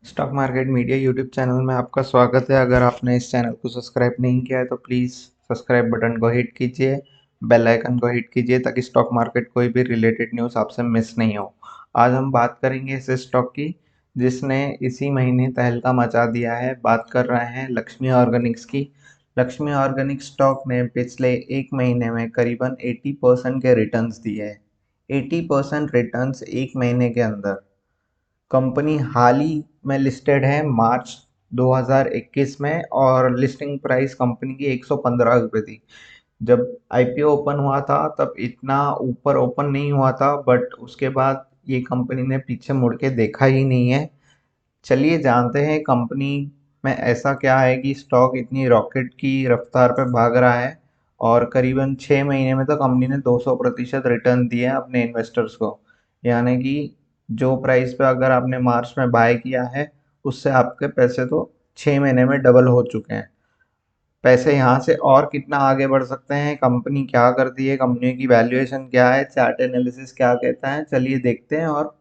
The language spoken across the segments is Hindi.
Stock market media YouTube channel में आपका स्वागत है। अगर आपने इस चैनल को सब्सक्राइब नहीं किया है तो प्लीज़ सब्सक्राइब बटन को हिट कीजिए, बेल आइकन को हिट कीजिए ताकि स्टॉक मार्केट कोई भी रिलेटेड न्यूज़ आपसे मिस नहीं हो। आज हम बात करेंगे इस स्टॉक की जिसने इसी महीने तहलका मचा दिया है। बात कर रहे हैं लक्ष्मी ऑर्गेनिक्स की। लक्ष्मी ऑर्गेनिक स्टॉक ने पिछले एक महीने में करीबन 80% के रिटर्न्स दिए हैं। 80% रिटर्न्स एक महीने के अंदर। कंपनी हाल ही में लिस्टेड है मार्च 2021 में और लिस्टिंग प्राइस कंपनी की 115 रुपये थी। जब आईपीओ ओपन हुआ था तब इतना ऊपर ओपन नहीं हुआ था, बट उसके बाद ये कंपनी ने पीछे मुड़ के देखा ही नहीं है। चलिए जानते हैं कंपनी में ऐसा क्या है कि स्टॉक इतनी रॉकेट की रफ्तार पे भाग रहा है और करीबन 6 महीने में तो कंपनी ने 200% रिटर्न दिए हैं अपने इन्वेस्टर्स को। यानी कि जो प्राइस पे अगर आपने मार्च में बाय किया है उससे आपके पैसे तो 6 महीने में डबल हो चुके हैं। पैसे यहाँ से और कितना आगे बढ़ सकते हैं, कंपनी क्या करती है, कंपनी की वैल्यूएशन क्या है, चार्ट एनालिसिस क्या कहता है, चलिए देखते हैं और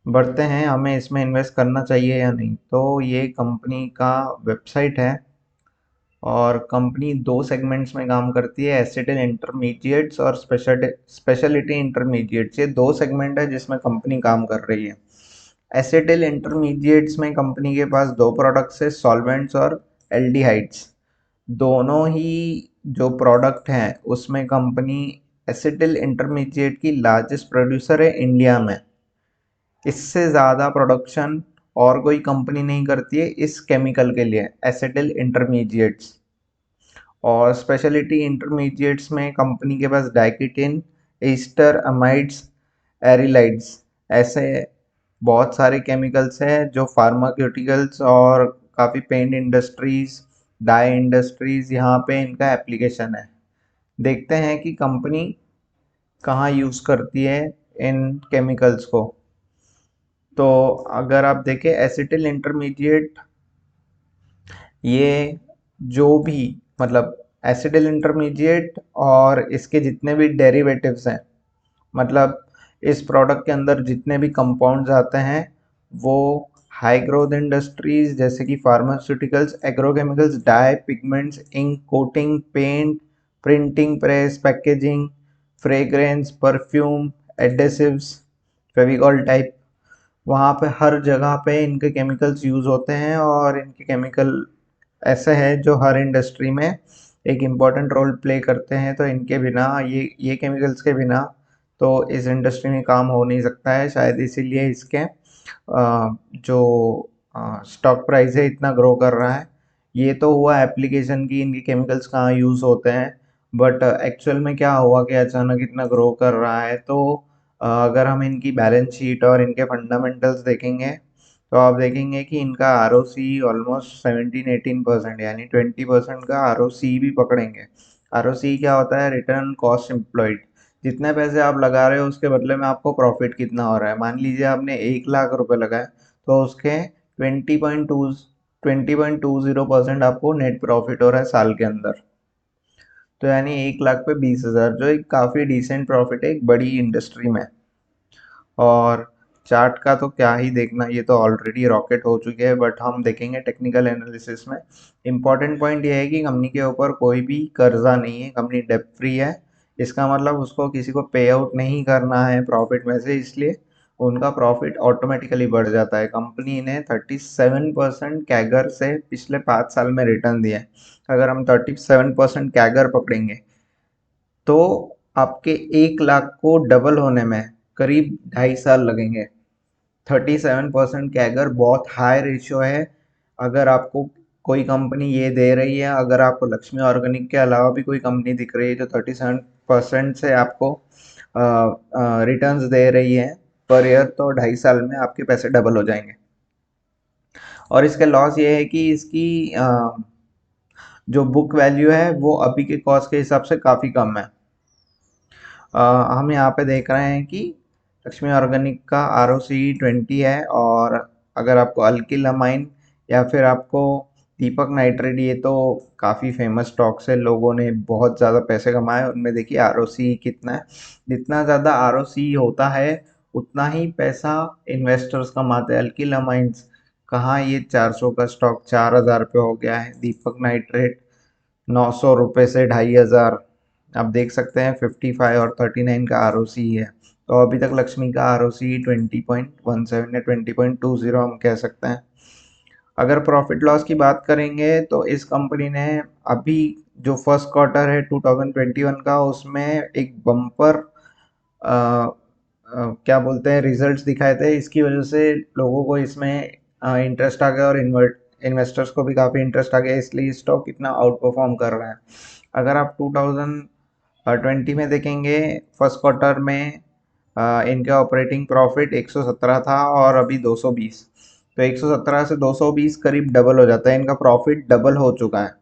बढ़ते हैं हमें इसमें इन्वेस्ट करना चाहिए या नहीं। तो ये कंपनी का वेबसाइट है और कंपनी दो सेगमेंट्स में काम करती है, एसिटिल इंटरमीडिएट्स और स्पेशलिटी इंटरमीडिएट्स। ये दो सेगमेंट है जिसमें कंपनी काम कर रही है। एसिटिल इंटरमीडिएट्स में कंपनी के पास दो प्रोडक्ट्स है, सॉल्वेंट्स और एल्डिहाइड्स। दोनों ही जो प्रोडक्ट हैं उसमें कंपनी एसिटिल इंटरमीडिएट की लार्जेस्ट प्रोड्यूसर है इंडिया में। इससे ज़्यादा प्रोडक्शन और कोई कंपनी नहीं करती है इस केमिकल के लिए, एसिटिल इंटरमीडिएट्स। और स्पेशलिटी इंटरमीडिएट्स में कंपनी के पास डाइकिटिन, ईस्टर अमाइड्स, एरिलाइड्स, ऐसे बहुत सारे केमिकल्स हैं जो फार्मास्यूटिकल्स और काफ़ी पेंट इंडस्ट्रीज, डाई इंडस्ट्रीज, यहाँ पे इनका एप्लीकेशन है। देखते हैं कि कंपनी कहाँ यूज़ करती है इन केमिकल्स को। तो अगर आप देखें एसिटिल इंटरमीडिएट, ये जो भी मतलब एसिटिल इंटरमीडिएट और इसके जितने भी डेरिवेटिव्स हैं, मतलब इस प्रोडक्ट के अंदर जितने भी कंपाउंड्स आते हैं वो हाई ग्रोथ इंडस्ट्रीज जैसे कि pharmaceuticals, agrochemicals, dye, pigments, ink, coating, paint, printing press, packaging, fragrance, perfume, adhesives, Fevicol type, वहाँ पे हर जगह पे इनके केमिकल्स यूज़ होते हैं। और इनके केमिकल ऐसे हैं जो हर इंडस्ट्री में एक इम्पॉर्टेंट रोल प्ले करते हैं। तो इनके बिना ये केमिकल्स के बिना तो इस इंडस्ट्री में काम हो नहीं सकता है। शायद इसीलिए इसके जो स्टॉक प्राइस है इतना ग्रो कर रहा है। ये तो हुआ एप्लीकेशन की इनके केमिकल्स कहाँ यूज़ होते हैं, बट एक्चुअल में क्या हुआ कि अचानक इतना ग्रो कर रहा है। तो अगर हम इनकी बैलेंस शीट और इनके फंडामेंटल्स देखेंगे तो आप देखेंगे कि इनका आर ओ सी ऑलमोस्ट 17-18%, यानी 20% का आर ओ सी भी पकड़ेंगे। आर ओ सी क्या होता है? Return cost employed. जितने पैसे आप लगा रहे हो उसके बदले में आपको प्रॉफिट कितना हो रहा है। मान लीजिए आपने 1 लाख रुपए लगाए तो उसके 20.20% आपको नेट प्रॉफिट हो रहा है साल के अंदर। तो यानी 1 लाख पे 20,000, जो एक काफ़ी डिसेंट प्रॉफिट है एक बड़ी इंडस्ट्री में। और चार्ट का तो क्या ही देखना, ये तो ऑलरेडी रॉकेट हो चुके हैं। बट हम देखेंगे टेक्निकल एनालिसिस में। इम्पॉर्टेंट पॉइंट ये है कि कंपनी के ऊपर कोई भी कर्जा नहीं है, कंपनी डेट फ्री है। इसका मतलब उसको किसी को पे आउट नहीं करना है प्रॉफिट में से, इसलिए उनका प्रॉफिट ऑटोमेटिकली बढ़ जाता है। कंपनी ने 37% कैगर से पिछले 5 साल में रिटर्न दिया है। अगर हम 37% कैगर पकड़ेंगे तो आपके 1 लाख को डबल होने में करीब 2.5 साल लगेंगे। 37% कैगर बहुत हाई रेशियो है। अगर आपको कोई कंपनी ये दे रही है, अगर आपको लक्ष्मी ऑर्गेनिक के अलावा भी कोई कंपनी दिख रही है जो 37% से आपको रिटर्न्स दे रही है पर ईयर, तो 2.5 साल में आपके पैसे डबल हो जाएंगे। और इसका लॉस ये है कि इसकी जो बुक वैल्यू है वो अभी के कॉस्ट के हिसाब से काफ़ी कम है। हम यहाँ पे देख रहे हैं कि लक्ष्मी ऑर्गेनिक का आर ओ सी 20 है। और अगर आपको अल्किल अमाइन या फिर आपको दीपक नाइट्रेट, ये तो काफ़ी फेमस स्टॉक्स है, लोगों ने बहुत ज़्यादा पैसे कमाए उनमें। देखिए आर ओ सी कितना है। जितना ज़्यादा आर ओ सी होता है उतना ही पैसा इन्वेस्टर्स कमाते हैं। अल्किल अमाइंस कहाँ ये 400 का स्टॉक 4000 पे हो गया है, दीपक नाइट्रेट 900 रुपये से 2500। आप देख सकते हैं 55 और 39 का आरओसी है। तो अभी तक लक्ष्मी का आरओसी 20.17 या 20.20 हम कह सकते हैं। अगर प्रॉफिट लॉस की बात करेंगे तो इस कंपनी ने अभी जो फर्स्ट क्वार्टर है 2021 का, उसमें एक बम्पर क्या बोलते हैं रिजल्ट्स दिखाए थे। इसकी वजह से लोगों को इसमें इंटरेस्ट आ गया और इन्वेस्टर्स को भी काफ़ी इंटरेस्ट आ गया, इसलिए स्टॉक इतना आउट परफॉर्म कर रहा है। अगर आप 2020 में देखेंगे फर्स्ट क्वार्टर में इनका ऑपरेटिंग प्रॉफिट 117 था और अभी 220। तो 117 से 220 करीब डबल हो जाता है, इनका प्रॉफिट डबल हो चुका है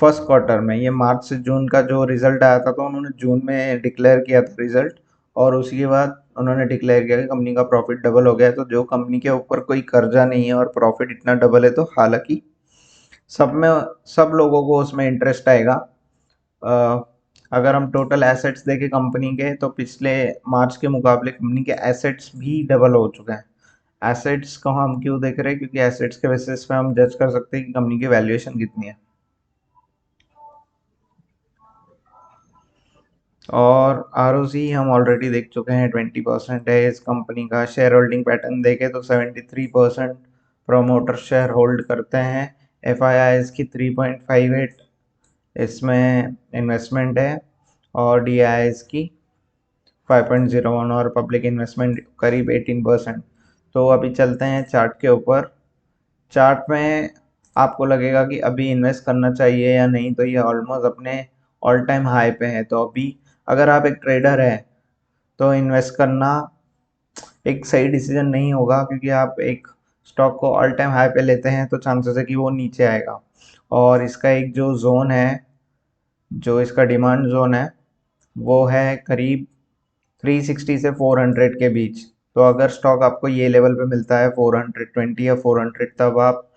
फर्स्ट क्वार्टर में। ये मार्च से जून का जो रिजल्ट आया था, तो उन्होंने जून में डिक्लेयर किया था रिजल्ट, और उसी के बाद उन्होंने डिक्लेयर किया कि कंपनी का प्रॉफिट डबल हो गया है। तो जो कंपनी के ऊपर कोई कर्जा नहीं है और प्रॉफिट इतना डबल है, तो हालांकि सब में सब लोगों को उसमें इंटरेस्ट आएगा। अ, अगर हम टोटल एसेट्स देखें कंपनी के, तो पिछले मार्च के मुकाबले कंपनी के एसेट्स भी डबल हो चुके हैं। एसेट्स को हम क्यों देख रहे हैं? क्योंकि एसेट्स के बेसिस पे हम जज कर सकते हैं कि कंपनी की वैल्यूएशन कितनी है। और आरओसी हम ऑलरेडी देख चुके हैं 20% है इस कंपनी का। शेयर होल्डिंग पैटर्न देखें तो 73% प्रोमोटर शेयर होल्ड करते हैं। एफ आई आई इसकी 3.58 इसमें इन्वेस्टमेंट है, और डी आई इसकी 5.01, और पब्लिक इन्वेस्टमेंट करीब 18%। तो अभी चलते हैं चार्ट के ऊपर। चार्ट में आपको लगेगा कि अभी इन्वेस्ट करना चाहिए या नहीं, तो ये ऑलमोस्ट अपने ऑल टाइम हाई पे है। तो अभी अगर आप एक ट्रेडर है तो इन्वेस्ट करना एक सही डिसीजन नहीं होगा, क्योंकि आप एक स्टॉक को ऑल टाइम हाई पे लेते हैं तो चांसेस है कि वो नीचे आएगा। और इसका एक जो जोन है, जो इसका डिमांड जोन है, वो है करीब 360 से 400 के बीच। तो अगर स्टॉक आपको ये लेवल पे मिलता है 420 या 400, तब आप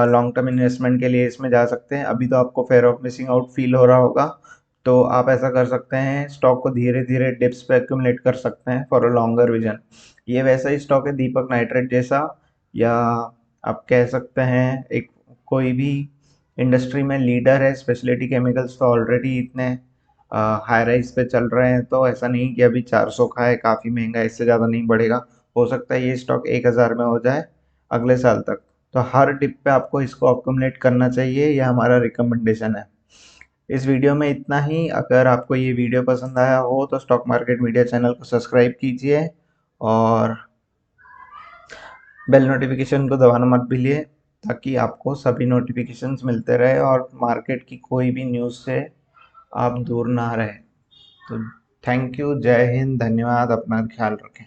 लॉन्ग टर्म इन्वेस्टमेंट के लिए इसमें जा सकते हैं। अभी तो आपको fair of missing out feel हो रहा होगा, तो आप ऐसा कर सकते हैं, स्टॉक को धीरे धीरे डिप्स पे एक्यूमुलेट कर सकते हैं फॉर अ लॉन्गर विजन। ये वैसा ही स्टॉक है दीपक नाइट्रेट जैसा, या आप कह सकते हैं एक कोई भी इंडस्ट्री में लीडर है। स्पेशलिटी केमिकल्स तो ऑलरेडी इतने हाई राइज पे चल रहे हैं, तो ऐसा नहीं कि अभी 400 का है काफ़ी महंगा, इससे ज़्यादा नहीं बढ़ेगा। हो सकता है ये स्टॉक 1000 में हो जाए अगले साल तक। तो हर डिप पे आपको इसको अक्यूमुलेट करना चाहिए, यह हमारा रिकमेंडेशन है। इस वीडियो में इतना ही। अगर आपको ये वीडियो पसंद आया हो तो स्टॉक मार्केट मीडिया चैनल को सब्सक्राइब कीजिए, और बेल नोटिफिकेशन को दबाना मत भूलिए, ताकि आपको सभी नोटिफिकेशंस मिलते रहे और मार्केट की कोई भी न्यूज़ से आप दूर ना रहे। तो थैंक यू, जय हिंद, धन्यवाद, अपना ख्याल रखें।